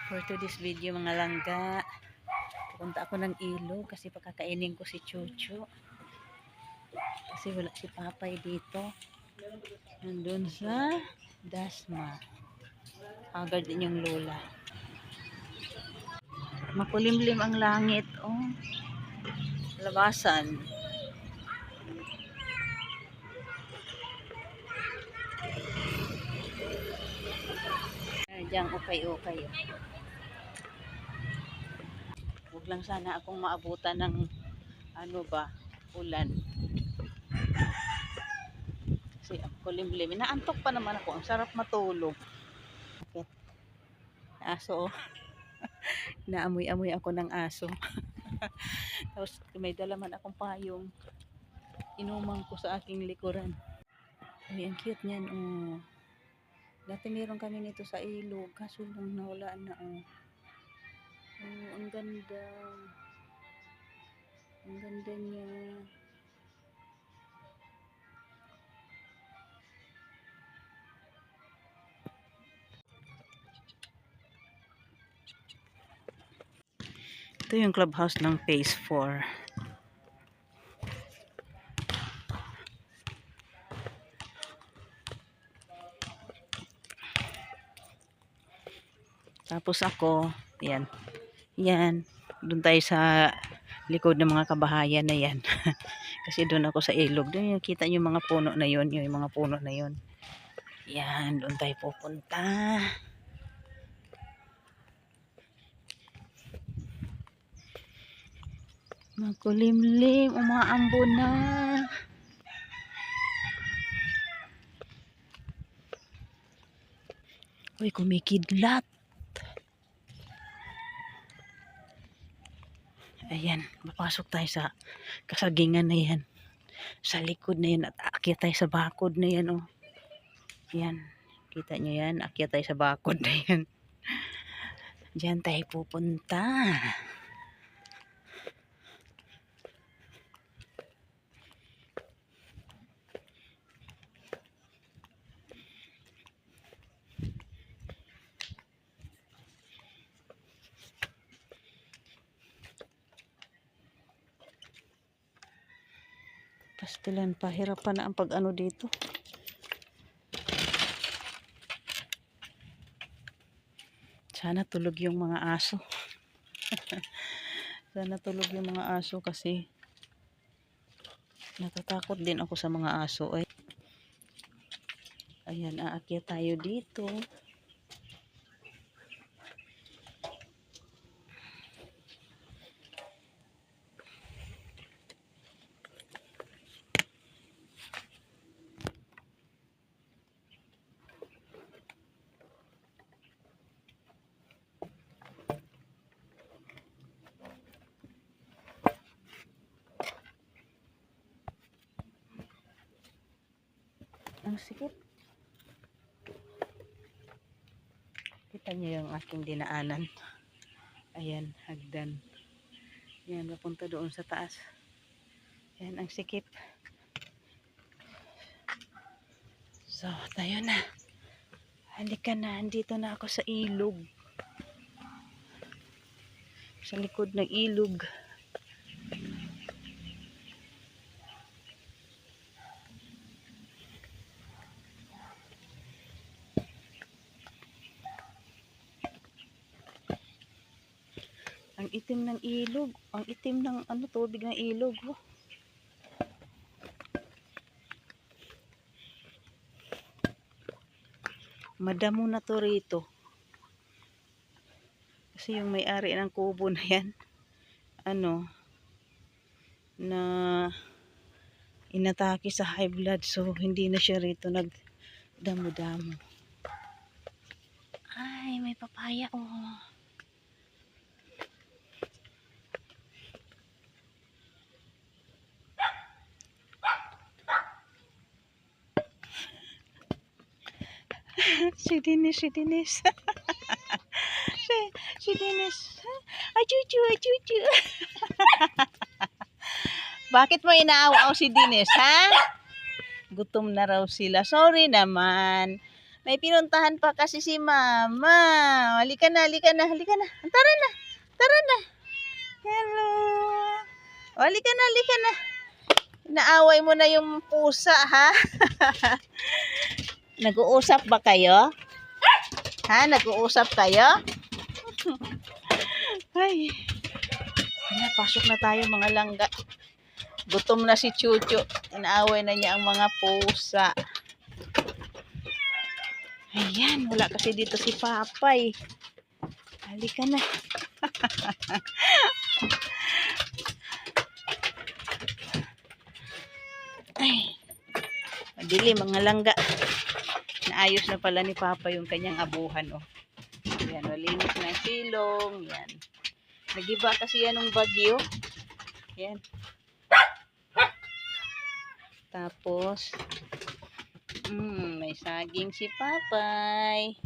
For today's video mga langga, pupunta ako ng ilog kasi pagkakainin ko si Chuchu kasi wala si Papay dito, nandun sa Dasma. Agad din yung lola. Makulimlim ang langit, oh, labasan. Diyan ukay-ukay, oh. Huwag lang sana akong maabutan ng ulan. Kasi kulimlim. Inaantok pa naman ako. Ang sarap matulog. Bakit? Aso, oh. Naamoy-amoy ako ng aso. Tapos may dalaman akong payong. Inuman ko sa aking likuran. Ay, ang cute niyan, oh. Dati meron kami nito sa ilog. Kaso lang nawala na, oh. Oh, ang ganda. Ang ganda niya. Ito yung clubhouse ng Phase 4. Tapos ako, yan. Yan. Doon tayo sa likod ng mga kabahayan na yan. Kasi doon ako sa ilog. Doon yung kita yung mga puno na yon, yung mga puno na yon. Yan, doon tayo pupunta. Makulimlim, umaambo na. Uy, kumikidlat. Ayan, papasok tayo sa kasagingan na yan. Sa likod na yan at aakyat tayo sa bakod na yan, oh. Yan, kita nyo yan, aakyat tayo sa bakod na yan. Diyan tayo pupunta. Pastilan pa, hirapan na ang pag-ano dito. Sana tulog yung mga aso. Sana tulog yung mga aso kasi natatakot din ako sa mga aso. Ay. Ayan, aakyat tayo dito. Ang sikip. Kita niyo yung aking dinaanan. Ayan, hagdan. Yan, papunta doon sa taas. Yan, ang sikip. So, tayo na. Halika na, andito na ako sa ilog. Sa likod ng ilog. Ang itim ng ilog. Ang itim ng tubig ng ilog. Oh. Madamo na to rito. Kasi yung may-ari ng kubo na yan, na inatake sa high blood. So, hindi na siya rito nagdamo-damo. Ay, may papaya, oh. Si Dinis. si Dinis. Ay, chuchu. Bakit mo inaaw si Dinis, ha? Gutom na raw sila. Sorry naman. May pinuntahan pa kasi si Mama. Halika na, halika na, halika na. Tara na, tara na. Hello. Halika na, halika na. Inaaway mo na yung pusa, ha? Nag-uusap ba kayo? Ha? Nag-uusap kayo? Ay. Pasok na tayo mga langga. Gutom na si Chucho. Inaaway na niya ang mga pusa. Ayan, wala kasi dito si Papay. Halika na. Ay, madili mga langga. Naayos na pala ni Papa yung kanyang abuhan. Oh. Ayan, malinis na ang silong. Yan. Nagiba kasi yan ng bagyo. Yan. Tapos, may saging si Papay.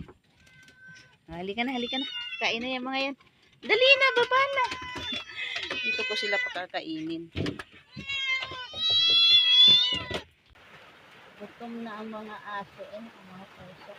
Halika na, halika na. Kain na yan mga yan. Dali na, baba na. Dito ko sila pakakainin. Gutom na ang mga aso ang mga puso.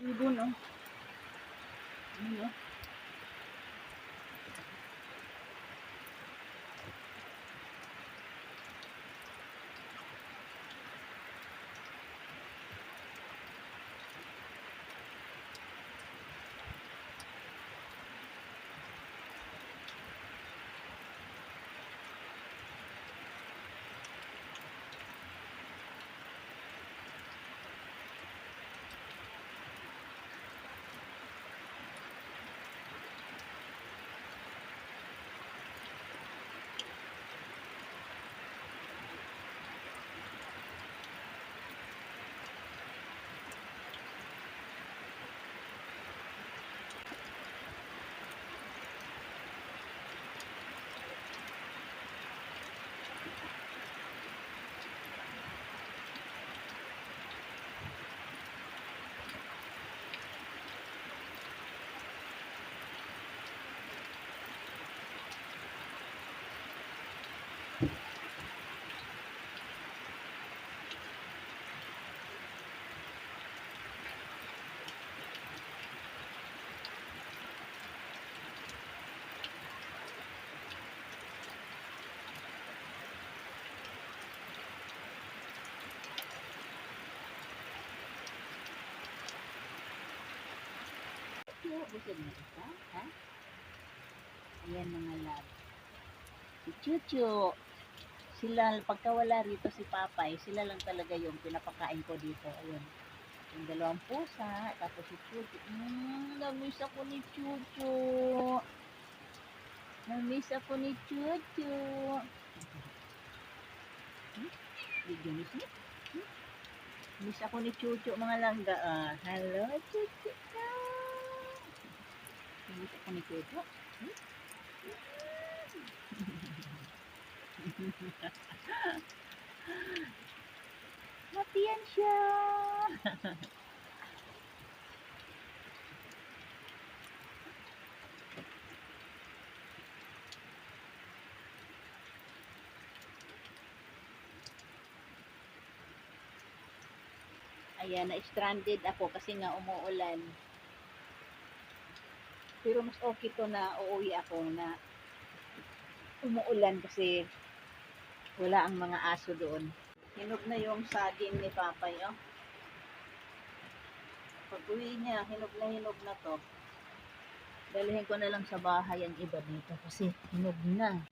Ibon, oh. Ano? Busog na isa, ha? Ayan mga lab. Si Chucho. Sila, pagka wala rito si Papay, sila lang talaga yung pinapakain ko dito. Ayun. Yung dalawang pusa, tapos si Chucho. Namiss ako ni Chucho. Namiss ako ni Chucho. Did you miss me? Miss ako ni Chucho mga langga. Hello, Chucho. Miss ako ni Chucho. Matiyan siya. Ayan, na-stranded ako kasi nga umuulan. Pero mas okay to na uuwi ako na umuulan kasi wala ang mga aso doon. Hinog na yung saging ni Papay, oh. Pag uwi niya, hinog na to. Dalhin ko na lang sa bahay ang iba dito kasi hinog na.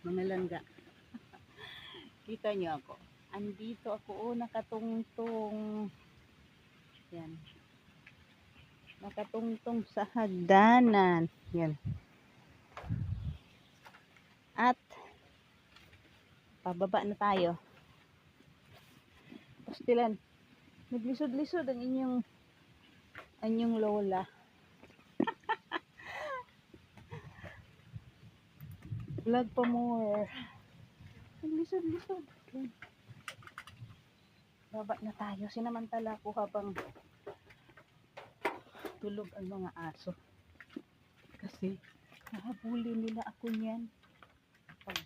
Mga langga. Kita niyo ako. Andito ako, oh, nakatungtong. Yan. Nakatungtong sa hagdanan. Yan. At pababa na tayo. Pastilan. Naglisod-lisod ang inyong lola. Vlog pa more. Naglisod-lisod. Okay. Baba na tayo. Sinamantala ko habang tulog ang mga aso. Kasi nahabulin nila ako niyan. Pag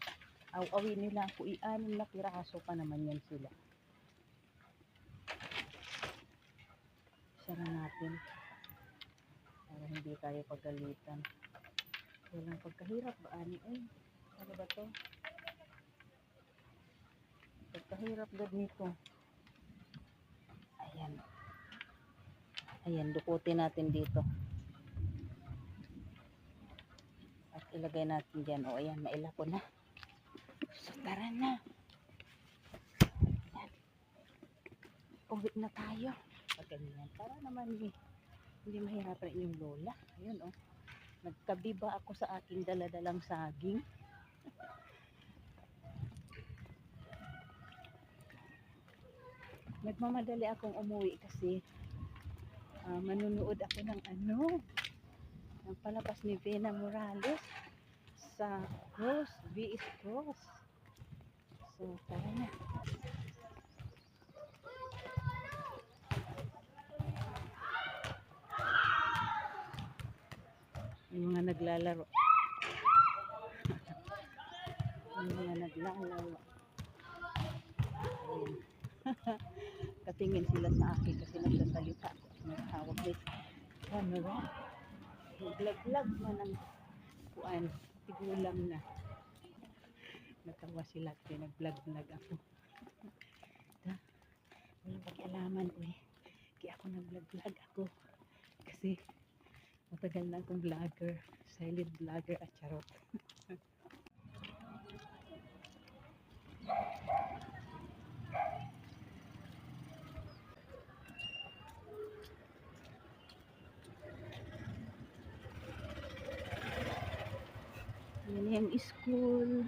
aw-awin nila ako, i-anim na piraso pa naman yan sila. Sara natin. Para hindi tayo pagalitan. Walang pagkahirap ba, ani? Ay, ano ba to? Pagkahirap gad nito. Ayan. Ayan, dukutin natin dito. At ilagay natin dyan. O, ayan, maila ko na. So, tara na. Ayan. Uwi na tayo. Pagkanyan. Para naman hindi mahirapan yung lola. Ayun, o. Nagkabiba ako sa aking daladalang saging. Nagmamadali akong umuwi kasi manunood ako ng ng palabas ni Vena Morales sa Cross, VS Cross. So, tara na. Yung mga naglalaro. Yung mga naglalaro. Ayan. Katingin sila sa akin kasi nagsasalita ako. Nagtawag din. Camera. Naglag-lag na ng kuan. Tigulang na. Natawa sila kasi nag-vlog-vlog ako. Walang pag-alaman ko eh. Kaya ako nag-vlog-vlog ako. Kasi matagal na akong vlogger. Silent vlogger at charot. Yan yung school.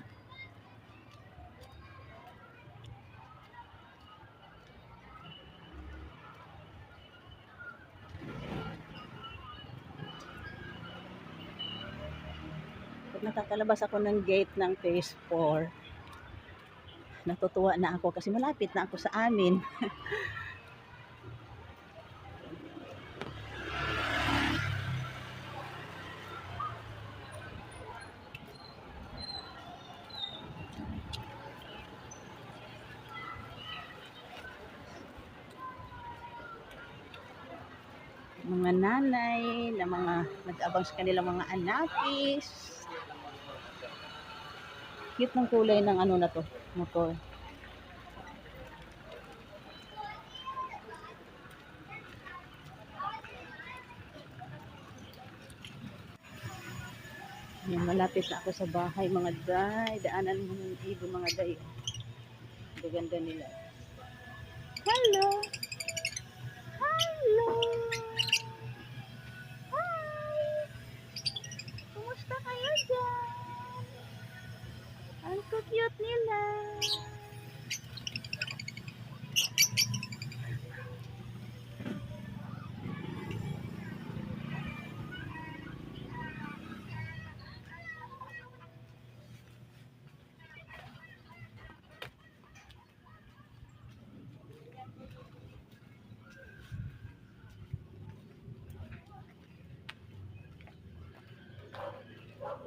Pag nakakalabas ako ng gate ng phase 4, natutuwa na ako kasi malapit na ako sa amin. Mga nanay na mga nag-abang sa kanilang mga anakis. Cute ng kulay ng ano na to, motor. Yan, malapit na ako sa bahay, mga day. Daanan mo ng ibo, mga day. Gaganda nila. Hello! Hello! Hi! Kumusta kayo dyan? Ang cute nila.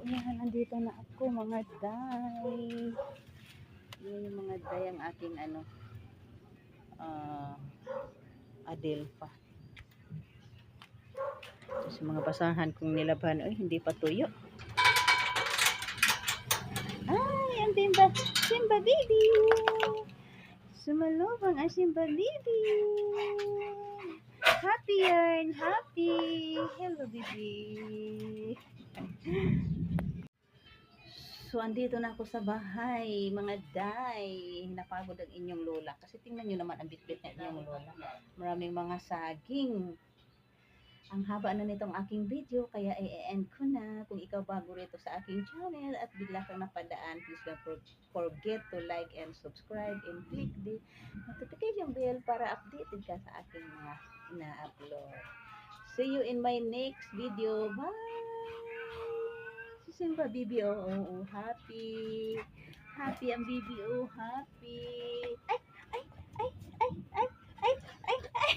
Yan, nandito na ako mga day. Yan yung mga day ang aking adelpa. Tapos mga basahan kong nilabhan, ay hindi pa tuyo. Ay, ang Simba baby. Sumalubong ang Simba baby. Happy yarn, happy. Hello baby. So, andito na ako sa bahay, mga day. Napagod ang inyong lola. Kasi tingnan nyo naman ang bitbit na inyong lola. Maraming mga saging. Ang haba na nitong aking video, kaya i-end ko na. Kung ikaw bago rito sa aking channel at bigla kang napadaan, please don't forget to like and subscribe and click the notification bell para updated ka sa aking mga ina-upload. See you in my next video. Bye! Si Simba Bibi, happy. Happy ang Bibi, happy. Ay, ay, ay, ay, ay, ay, ay, ay.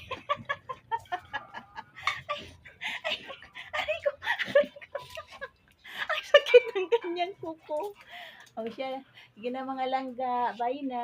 Aray ko, aray ko. Ang sakit ng ganyan kuko. O siya, sige na mga langga. Bye na.